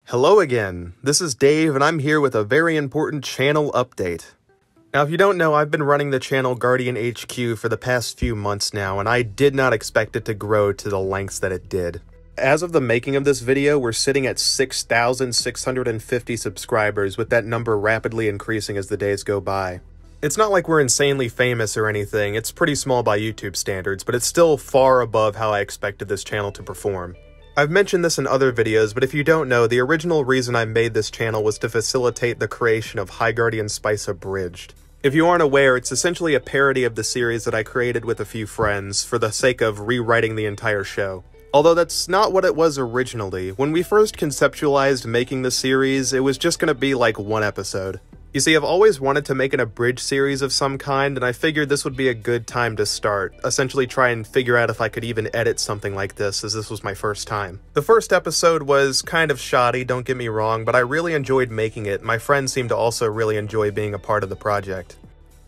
Hello again, this is Dave and I'm here with a very important channel update. Now if you don't know, I've been running the channel Guardian HQ for the past few months now and I did not expect it to grow to the lengths that it did. As of the making of this video, we're sitting at 6,650 subscribers, with that number rapidly increasing as the days go by. It's not like we're insanely famous or anything, it's pretty small by YouTube standards, but it's still far above how I expected this channel to perform. I've mentioned this in other videos, but if you don't know, the original reason I made this channel was to facilitate the creation of High Guardian Spice Abridged. If you aren't aware, it's essentially a parody of the series that I created with a few friends for the sake of rewriting the entire show. Although that's not what it was originally. When we first conceptualized making the series, it was just gonna be like one episode. You see, I've always wanted to make an abridged series of some kind, and I figured this would be a good time to start, essentially try and figure out if I could even edit something like this, as this was my first time. The first episode was kind of shoddy, don't get me wrong, but I really enjoyed making it. My friends seemed to also really enjoy being a part of the project.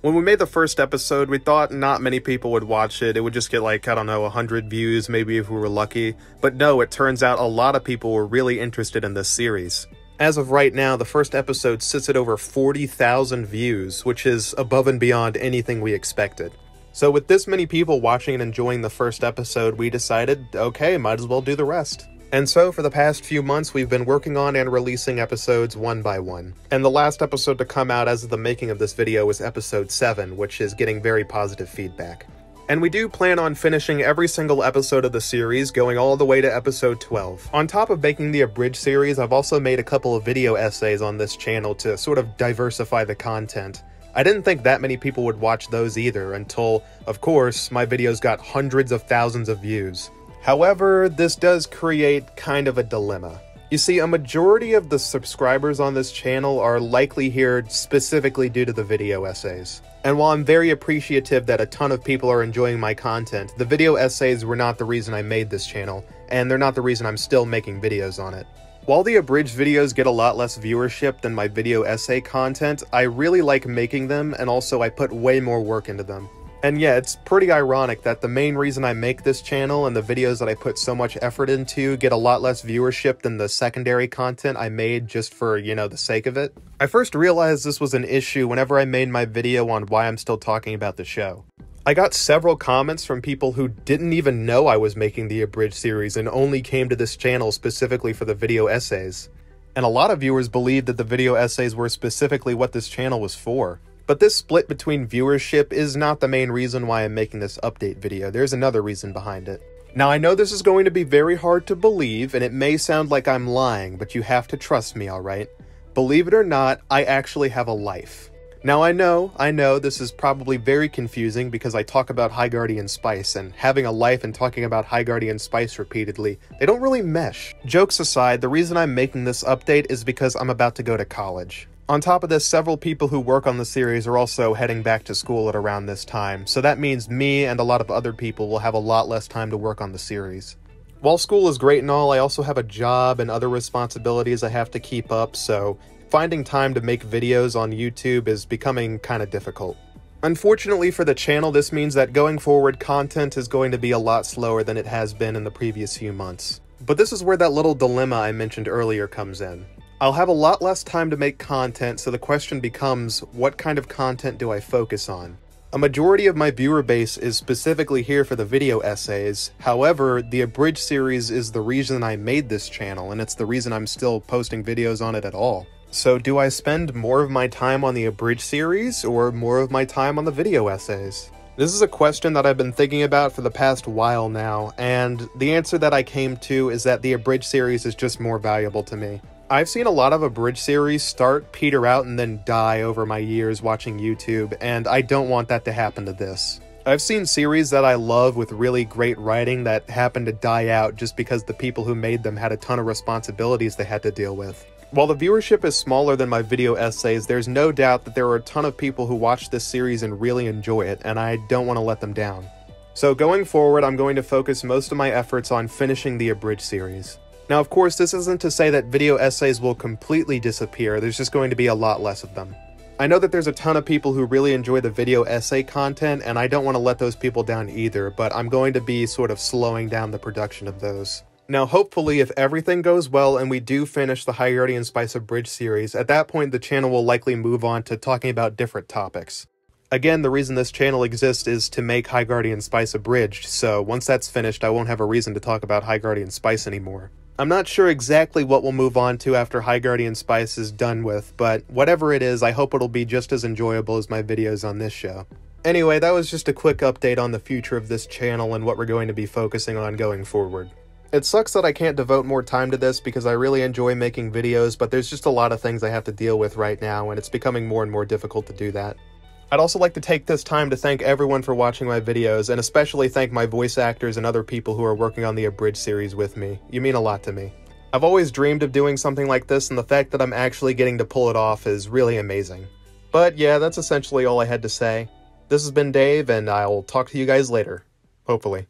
When we made the first episode, we thought not many people would watch it. It would just get like, I don't know, 100 views, maybe if we were lucky. But no, it turns out a lot of people were really interested in this series. As of right now, the first episode sits at over 40,000 views, which is above and beyond anything we expected. So with this many people watching and enjoying the first episode, we decided, okay, might as well do the rest. And so for the past few months, we've been working on and releasing episodes one by one. And the last episode to come out as of the making of this video was episode 7, which is getting very positive feedback. And we do plan on finishing every single episode of the series, going all the way to episode 12. On top of making the abridged series, I've also made a couple of video essays on this channel to sort of diversify the content. I didn't think that many people would watch those either until, of course, my videos got hundreds of thousands of views. However, this does create kind of a dilemma. You see, a majority of the subscribers on this channel are likely here specifically due to the video essays. And while I'm very appreciative that a ton of people are enjoying my content, the video essays were not the reason I made this channel, and they're not the reason I'm still making videos on it. While the abridged videos get a lot less viewership than my video essay content, I really like making them, and also I put way more work into them. And yeah, it's pretty ironic that the main reason I make this channel and the videos that I put so much effort into get a lot less viewership than the secondary content I made just for, you know, the sake of it. I first realized this was an issue whenever I made my video on why I'm still talking about the show. I got several comments from people who didn't even know I was making the abridged series and only came to this channel specifically for the video essays. And a lot of viewers believed that the video essays were specifically what this channel was for. But this split between viewership is not the main reason why I'm making this update video. There's another reason behind it. Now I know this is going to be very hard to believe and it may sound like I'm lying, but you have to trust me, alright? Believe it or not, I actually have a life. Now I know this is probably very confusing because I talk about High Guardian Spice, and having a life and talking about High Guardian Spice repeatedly, they don't really mesh. Jokes aside, the reason I'm making this update is because I'm about to go to college. On top of this, several people who work on the series are also heading back to school at around this time, so that means me and a lot of other people will have a lot less time to work on the series. While school is great and all, I also have a job and other responsibilities I have to keep up, so finding time to make videos on YouTube is becoming kinda difficult. Unfortunately for the channel, this means that going forward, content is going to be a lot slower than it has been in the previous few months. But this is where that little dilemma I mentioned earlier comes in. I'll have a lot less time to make content, so the question becomes, what kind of content do I focus on? A majority of my viewer base is specifically here for the video essays. However, the abridged series is the reason I made this channel, and it's the reason I'm still posting videos on it at all. So do I spend more of my time on the abridged series, or more of my time on the video essays? This is a question that I've been thinking about for the past while now, and the answer that I came to is that the abridged series is just more valuable to me. I've seen a lot of abridged series start, peter out, and then die over my years watching YouTube, and I don't want that to happen to this. I've seen series that I love with really great writing that happen to die out just because the people who made them had a ton of responsibilities they had to deal with. While the viewership is smaller than my video essays, there's no doubt that there are a ton of people who watch this series and really enjoy it, and I don't want to let them down. So going forward, I'm going to focus most of my efforts on finishing the abridged series. Now, of course, this isn't to say that video essays will completely disappear, there's just going to be a lot less of them. I know that there's a ton of people who really enjoy the video essay content, and I don't want to let those people down either, but I'm going to be sort of slowing down the production of those. Now, hopefully, if everything goes well and we do finish the High Guardian Spice Abridged series, at that point the channel will likely move on to talking about different topics. Again, the reason this channel exists is to make High Guardian Spice Abridged, so once that's finished I won't have a reason to talk about High Guardian Spice anymore. I'm not sure exactly what we'll move on to after High Guardian Spice is done with, but whatever it is, I hope it'll be just as enjoyable as my videos on this show. Anyway, that was just a quick update on the future of this channel and what we're going to be focusing on going forward. It sucks that I can't devote more time to this because I really enjoy making videos, but there's just a lot of things I have to deal with right now, and it's becoming more and more difficult to do that. I'd also like to take this time to thank everyone for watching my videos, and especially thank my voice actors and other people who are working on the Abridged series with me. You mean a lot to me. I've always dreamed of doing something like this, and the fact that I'm actually getting to pull it off is really amazing. But yeah, that's essentially all I had to say. This has been Dave, and I'll talk to you guys later. Hopefully.